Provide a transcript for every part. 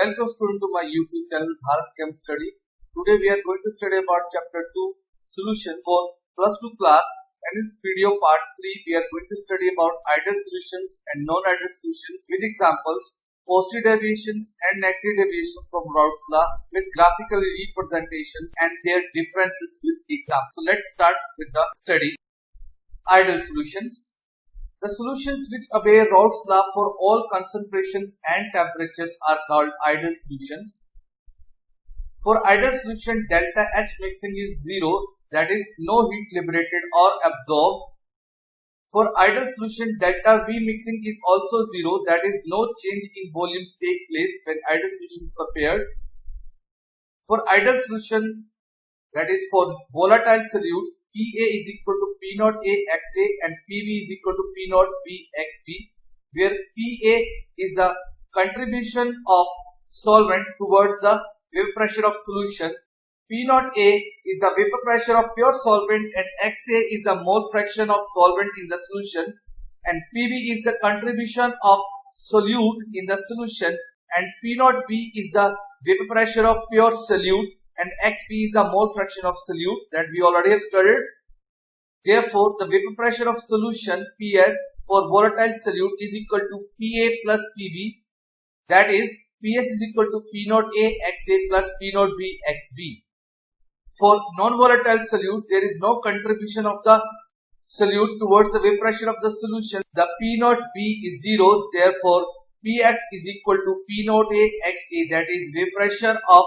Welcome student to my YouTube channel Bharat Chem Study. Today we are going to study about chapter 2 solution for plus 2 class, and in this video part 3 we are going to study about ideal solutions and non-ideal solutions with examples, positive deviations and negative deviations from Raoult's law with graphical representations and their differences with examples. So let's start with the study. Ideal solutions. The solutions which obey Raoult's law for all concentrations and temperatures are called ideal solutions. For ideal solution, delta H mixing is 0, that is no heat liberated or absorbed. For ideal solution, delta V mixing is also 0, that is no change in volume take place when ideal solution is prepared. For ideal solution, that is for volatile solute, PA is equal to P naught A XA and PV is equal to P naught B XB, where PA is the contribution of solvent towards the vapor pressure of solution, P naught A is the vapor pressure of pure solvent, and XA is the mole fraction of solvent in the solution, and PV is the contribution of solute in the solution, and P naught B is the vapor pressure of pure solute, and XB is the mole fraction of solute that we already have studied. Therefore, the vapor pressure of solution PS for volatile solute is equal to PA plus PB, that is PS is equal to P naught A XA plus P naught B XB. For non-volatile solute, there is no contribution of the solute towards the vapor pressure of the solution. The P naught B is 0, therefore PS is equal to P naught A XA, that is vapor pressure of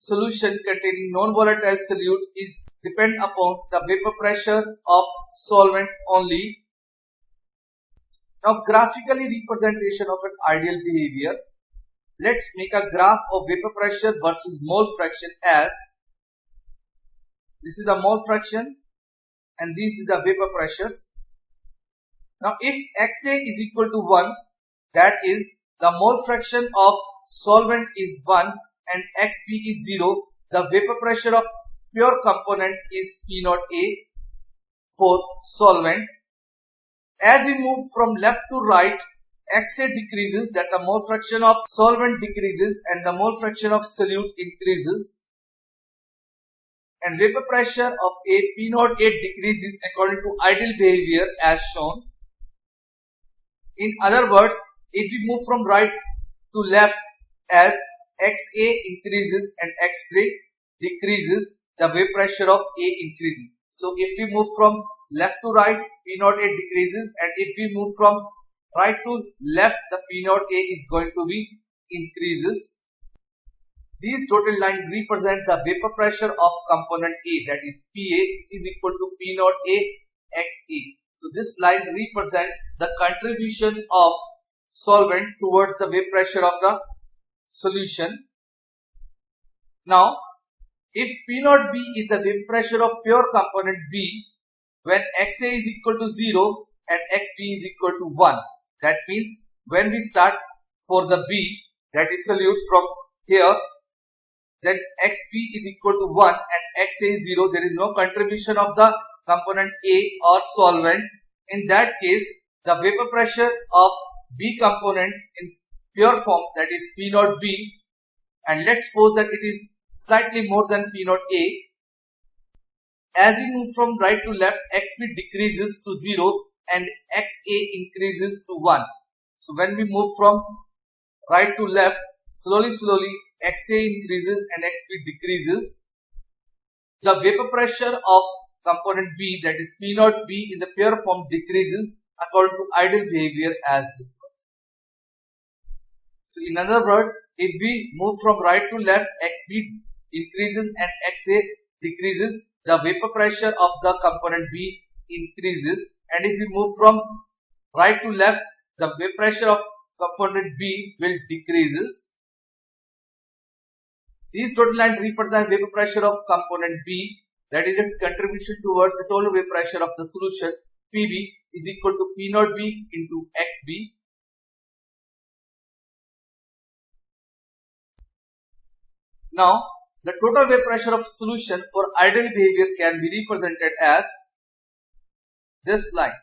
solution containing non-volatile solute is depend upon the vapor pressure of solvent only. Now, graphically representation of an ideal behavior. Let's make a graph of vapor pressure versus mole fraction as this is the mole fraction and this is the vapor pressures. Now, if XA is equal to 1, that is the mole fraction of solvent is 1 and XB is 0, the vapor pressure of pure component is P naught A for solvent. As we move from left to right, XA decreases, that the mole fraction of solvent decreases and the mole fraction of solute increases, and vapor pressure of P naught A decreases according to ideal behavior as shown. In other words, if we move from right to left, as XA increases and XB decreases, the vapor pressure of A increases. So if we move from left to right, P naught A decreases, and if we move from right to left, the P naught A is going to be increases. These dotted lines represent the vapor pressure of component A, that is PA, which is equal to P naught A XA. So this line represents the contribution of solvent towards the vapor pressure of the solution. Now, if P naught B is the vapor pressure of pure component B, when XA is equal to 0 and XB is equal to 1, that means when we start for the B, that is solute from here, then XB is equal to 1 and XA is 0, there is no contribution of the component A or solvent. In that case, the vapor pressure of B component in pure form, that is P naught B, and let's suppose that it is slightly more than P naught A. As we move from right to left, XB decreases to 0 and XA increases to 1. So when we move from right to left, slowly XA increases and XB decreases. The vapor pressure of component B, that is P naught B in the pure form, decreases according to ideal behavior as this one. So in other words, if we move from right to left, XB increases and XA decreases, the vapor pressure of the component B increases, and if we move from right to left, the vapor pressure of component B will decreases. These dotted lines represent vapor pressure of component B, that is its contribution towards the total vapor pressure of the solution. PB is equal to P naught B into XB. Now, the total vapor pressure of solution for ideal behavior can be represented as this line,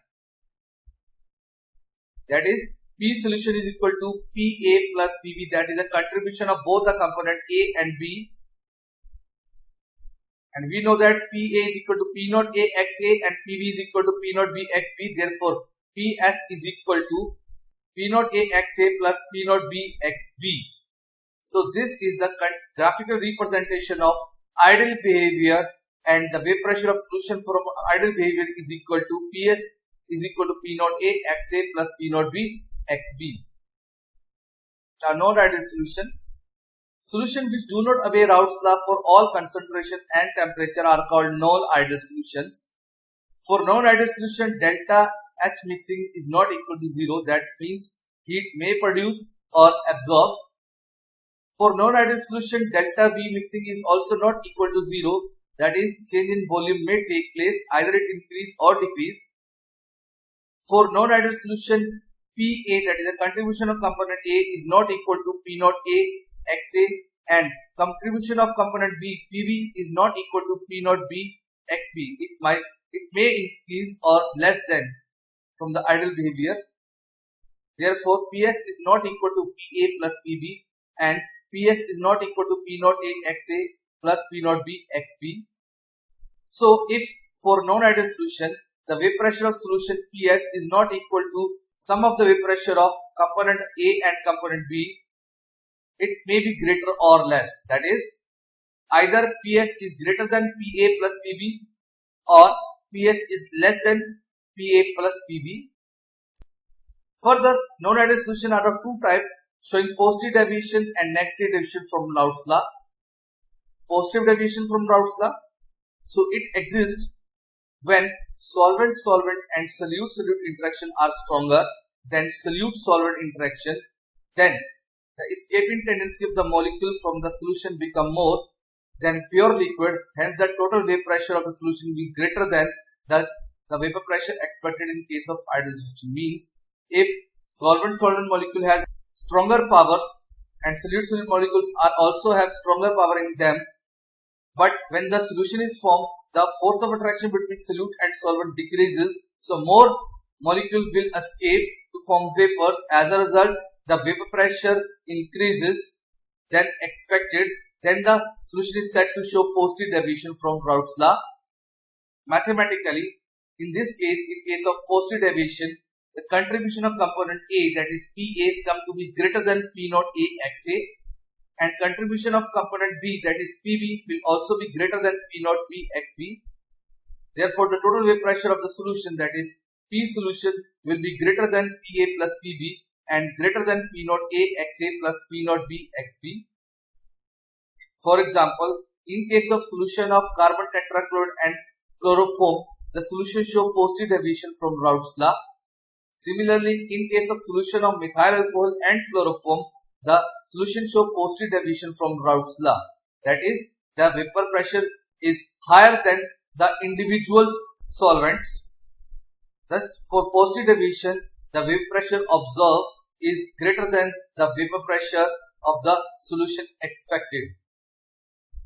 that is P solution is equal to PA plus PB, that is the contribution of both the component A and B. And we know that PA is equal to P naught A XA and PB is equal to P naught B XB. Therefore, PS is equal to P naught A XA plus P naught B XB. So this is the graphical representation of ideal behavior, and the wave pressure of solution from ideal behavior is equal to PS is equal to P naught A XA plus P naught B XB. Now, non-ideal solution. Solutions which do not obey Raoult's law for all concentration and temperature are called non-ideal solutions. For non-ideal solution, delta H mixing is not equal to 0. That means heat may produce or absorb. For non-ideal solution, delta V mixing is also not equal to 0. That is, change in volume may take place, either it increase or decrease. For non-ideal solution, PA, that is the contribution of component A, is not equal to P naught A XA, and contribution of component B, PB, is not equal to P naught B XB. It may increase or less than from the ideal behavior. Therefore, PS is not equal to PA plus PB, and PS is not equal to P naught A XA plus P naught B XB. So, if for non-ideal solution, the wave pressure of solution PS is not equal to sum of the wave pressure of component A and component B, it may be greater or less. That is, either PS is greater than PA plus PB or PS is less than PA plus PB. Further, non-ideal solution are of two types, showing positive deviation and negative deviation from Raoult's law. Positive deviation from Raoult's law. So, it exists when solvent-solvent and solute-solute interaction are stronger than solute-solvent interaction. Then the escaping tendency of the molecule from the solution become more than pure liquid. Hence, the total vapor pressure of the solution will be greater than the vapor pressure expected in case of ideal solution. Means, if solvent-solvent molecule has stronger powers and solute-solute molecules are also have stronger power in them, but when the solution is formed, the force of attraction between solute and solvent decreases, so more molecule will escape to form vapors. As a result, the vapor pressure increases than expected. Then the solution is said to show positive deviation from Raoult's law. Mathematically, in this case, in case of positive deviation, the contribution of component A, that is PA, is come to be greater than P naught A XA, and contribution of component B, that is PB, will also be greater than P naught B XB. Therefore, the total wave pressure of the solution, that is P solution, will be greater than PA plus PB and greater than P naught A XA plus P naught B XB. For example, in case of solution of carbon tetrachloride and chloroform, the solution show positive deviation from Raoult's law. Similarly, in case of solution of methyl alcohol and chloroform, the solution show positive deviation from Raoult's law. That is, the vapor pressure is higher than the individual solvents. Thus, for positive deviation, the vapor pressure observed is greater than the vapor pressure of the solution expected,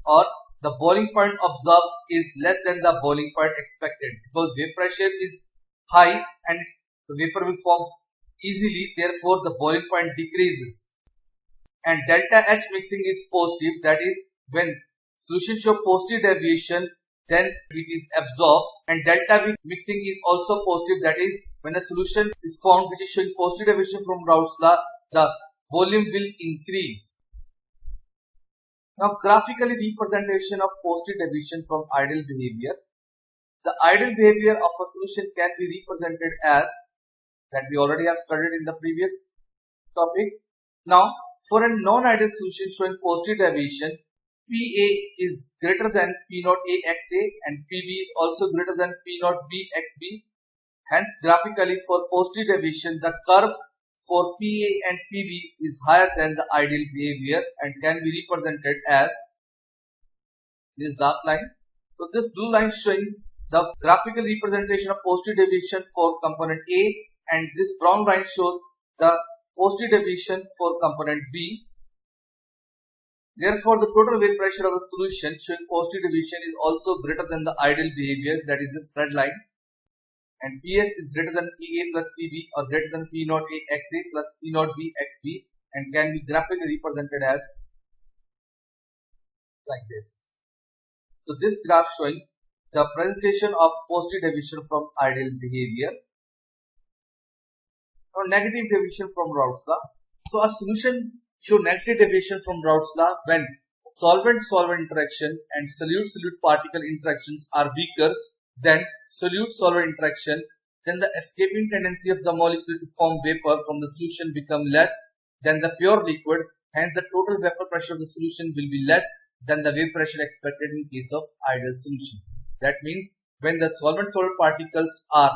or the boiling point observed is less than the boiling point expected, because vapor pressure is high and the vapor will form easily. Therefore, the boiling point decreases. And delta H mixing is positive, that is, when solution show positive deviation, then it is absorbed, and delta V mixing is also positive, that is, when a solution is formed which is showing positive deviation from Raoult's law, the volume will increase. Now, graphically representation of positive deviation from ideal behavior. The ideal behavior of a solution can be represented as, that we already have studied in the previous topic. Now, for a non-ideal solution showing positive deviation, PA is greater than P naught A XA and PB is also greater than P naught B XB. Hence, graphically for positive deviation, the curve for PA and PB is higher than the ideal behavior and can be represented as this dark line. So, this blue line showing the graphical representation of positive deviation for component A, and this brown line shows the positive deviation for component B. Therefore, the total wave pressure of a solution showing positive deviation is also greater than the ideal behavior, that is this red line. and PS is greater than PA plus PB or greater than P naught A XA plus P naught B XB and can be graphically represented as like this. So this graph showing the presentation of positive deviation from ideal behavior or negative deviation from Raoult's law. So a solution show negative deviation from Raoult's law when solvent-solvent interaction and solute-solute particle interactions are weaker than solute-solvent interaction. Then the escaping tendency of the molecule to form vapor from the solution become less than the pure liquid. Hence, the total vapor pressure of the solution will be less than the wave pressure expected in case of ideal solution. That means when the solvent-solvent particles are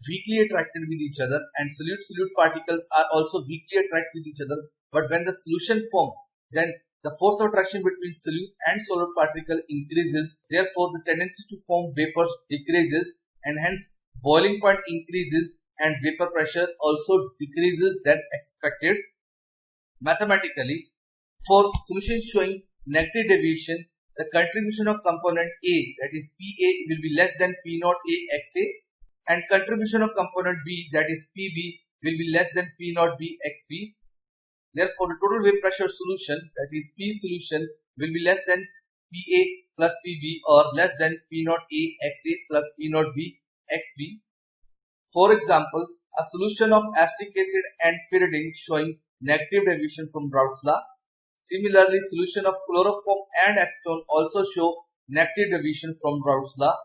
weakly attracted with each other and solute-solute particles are also weakly attracted with each other, but when the solution form, then the force of attraction between solute and solvent particle increases. Therefore, the tendency to form vapors decreases and hence boiling point increases and vapor pressure also decreases than expected. Mathematically, for solution showing negative deviation, the contribution of component A, that is PA, will be less than P naught A XA, and contribution of component B, that is PB, will be less than P naught B XB. Therefore, the total wave pressure solution, that is P solution, will be less than PA plus PB or less than P naught A XA plus P naught B XB. For example, a solution of acetic acid and pyridine showing negative deviation from Raoult's law. Similarly, solution of chloroform and acetone also show negative deviation from Raoult's law.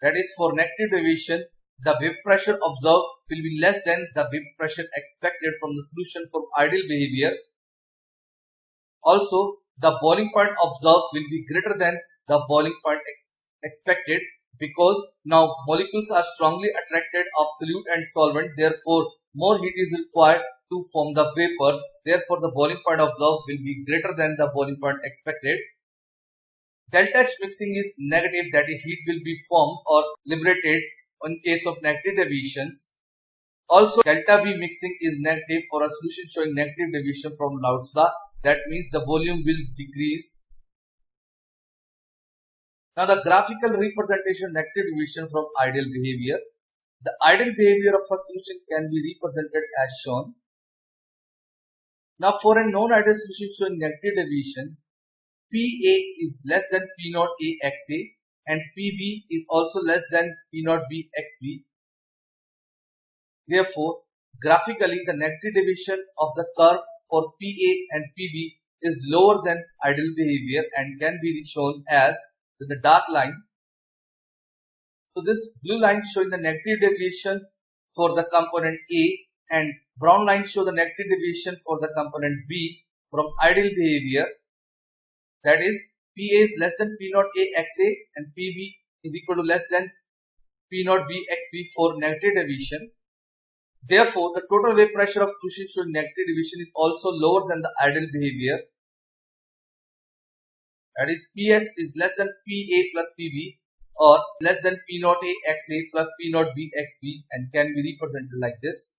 That is, for negative deviation, the wave pressure observed will be less than the wave pressure expected from the solution from ideal behavior. Also, the boiling point observed will be greater than the boiling point expected because now molecules are strongly attracted of solute and solvent. Therefore, more heat is required to form the vapors. Therefore, the boiling point observed will be greater than the boiling point expected. Delta H mixing is negative, that is heat will be formed or liberated in case of negative deviations. Also, delta V mixing is negative for a solution showing negative deviation from Raoult's law. That means the volume will decrease. Now, the graphical representation of negative deviation from ideal behavior. The ideal behavior of a solution can be represented as shown. Now, for a non-ideal solution showing negative deviation, PA is less than P naught A XA and PB is also less than P naught B XB. Therefore, graphically, the negative deviation of the curve for PA and PB is lower than ideal behavior and can be shown as with the dark line. So, this blue line showing the negative deviation for the component A and brown line show the negative deviation for the component B from ideal behavior. That is, PA is less than P naught A XA and PB is equal to less than P naught B XB for negative deviation. Therefore, the total wave pressure of solution showing negative deviation is also lower than the ideal behavior. That is, PS is less than PA plus PB or less than P naught A XA plus P naught B XB and can be represented like this.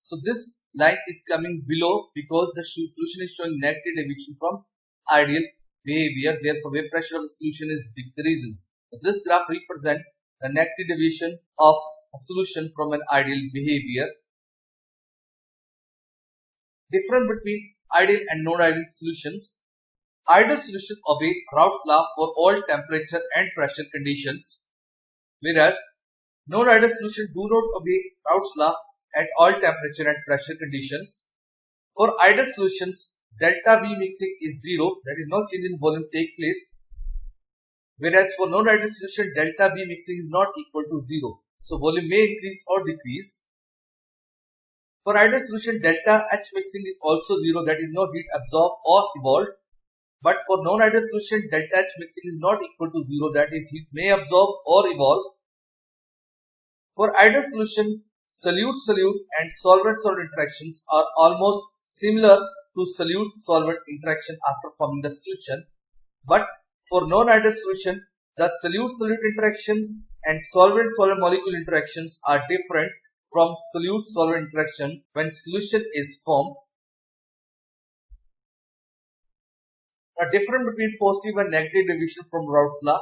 So, this line is coming below because the solution is showing negative deviation from ideal behavior. Therefore, wave pressure of the solution is decreases. So, this graph represents the negative deviation of a solution from an ideal behavior. Difference between ideal and non-ideal solutions. Ideal solutions obey Raoult's law for all temperature and pressure conditions, whereas non-ideal solutions do not obey Raoult's law at all temperature and pressure conditions. For ideal solutions, delta V mixing is 0, that is no change in volume take place, whereas for non-ideal solution, delta V mixing is not equal to 0. So, volume may increase or decrease. For ideal solution, delta H mixing is also 0, that is no heat absorbed or evolved. But for non-ideal solution, delta H mixing is not equal to 0, that is heat may absorb or evolve. For ideal solution, solute-solute and solvent-solvent interactions are almost similar to solute-solvent interaction after forming the solution. But for non-ideal solution, the solute-solute interactions and solvent-solvent molecule interactions are different from solute-solvent interaction when solution is formed. A difference between positive and negative deviation from Raoult's law.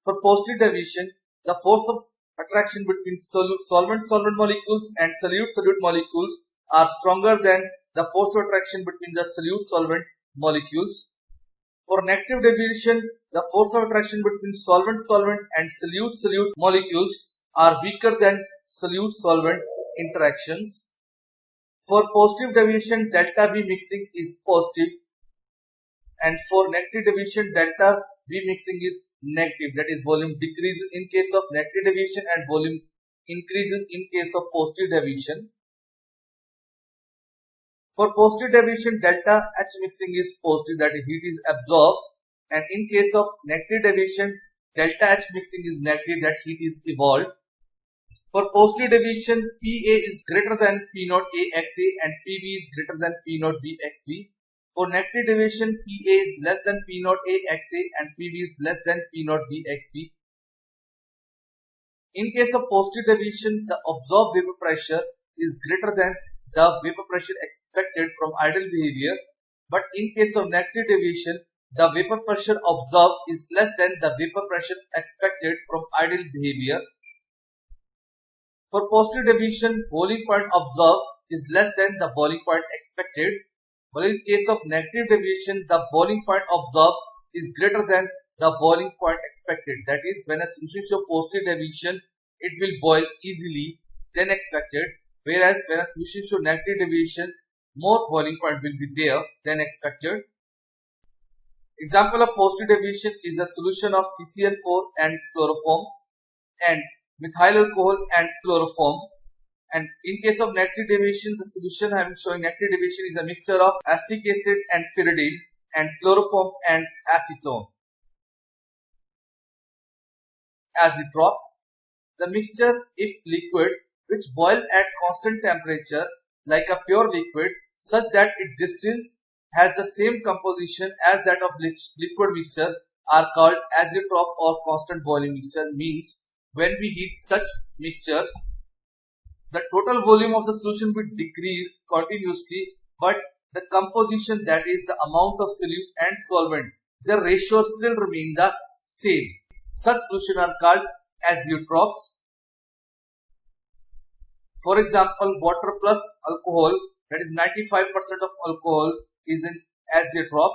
For positive deviation, the force of attraction between solvent-solvent molecules and solute-solute molecules are stronger than the force of attraction between the solute-solvent molecules. For negative deviation, the force of attraction between solvent-solvent and solute-solute molecules are weaker than solute-solvent interactions. For positive deviation, delta V mixing is positive, and for negative deviation, delta V mixing is negative. That is, volume decreases in case of negative deviation and volume increases in case of positive deviation. For positive deviation, delta H mixing is positive, that is, heat is absorbed, and in case of negative deviation, delta H mixing is negative, that heat is evolved. For positive deviation, PA is greater than P0 AXA and PB is greater than P0 BXB. For negative deviation, PA is less than P0 AXA and PB is less than P0 BXB. In case of positive deviation, the absorbed vapor pressure is greater than the vapor pressure expected from ideal behavior, but in case of negative deviation, the vapor pressure observed is less than the vapor pressure expected from ideal behavior. For positive deviation, boiling point observed is less than the boiling point expected, but in case of negative deviation, the boiling point observed is greater than the boiling point expected. That is, when a solution shows positive deviation, it will boil easily than expected, whereas when a solution shows negative deviation, more boiling point will be there than expected. Example of positive deviation is the solution of CCl4 and chloroform and methyl alcohol and chloroform. And in case of negative deviation, the solution having showing negative deviation is a mixture of acetic acid and pyridine and chloroform and acetone. Azeotrope. The mixture, if liquid, which boil at constant temperature like a pure liquid such that it distills, has the same composition as that of liquid mixture, are called azeotrope or constant boiling mixture. Means when we heat such mixture, the total volume of the solution will decrease continuously, but the composition, that is the amount of solute and solvent, the ratio still remain the same. Such solutions are called azeotropes. For example, water plus alcohol, that is 95% of alcohol, is an azeotrope.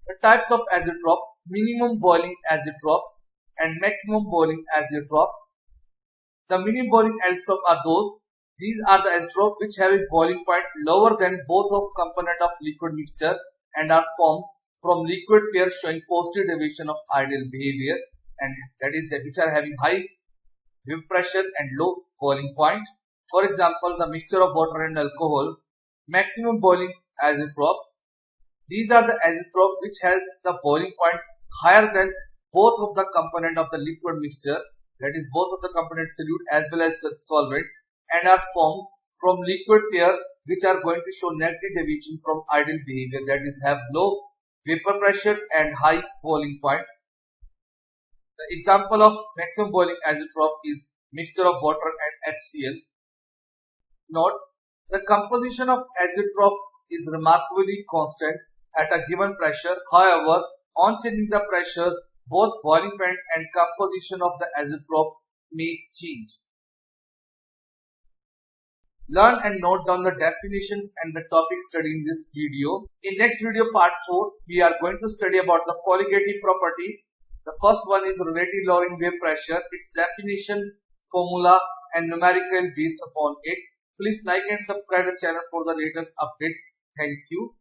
The types of azeotrope: minimum boiling azeotropes and maximum boiling azeotropes. The minimum boiling azeotrope are those. These are the azeotropes which have a boiling point lower than both of component of liquid mixture and are formed from liquid pair showing positive deviation of ideal behavior, and that is that which are having high vapor pressure and low boiling point. For example, the mixture of water and alcohol. Maximum boiling azeotropes. These are the azeotropes which has the boiling point higher than both of the component of the liquid mixture, that is both of the component solute as well as solvent, and are formed from liquid pair which are going to show negative deviation from ideal behavior, that is have low vapor pressure and high boiling point. The example of maximum boiling azeotrope is mixture of water and HCl. Note, the composition of azeotropes is remarkably constant at a given pressure. However, on changing the pressure, both boiling point and composition of the azeotrope may change. Learn and note down the definitions and the topic studied in this video. In next video, part 4, we are going to study about the colligative property. The first one is relative lowering wave pressure, its definition, formula and numerical based upon it. Please like and subscribe the channel for the latest update. Thank you.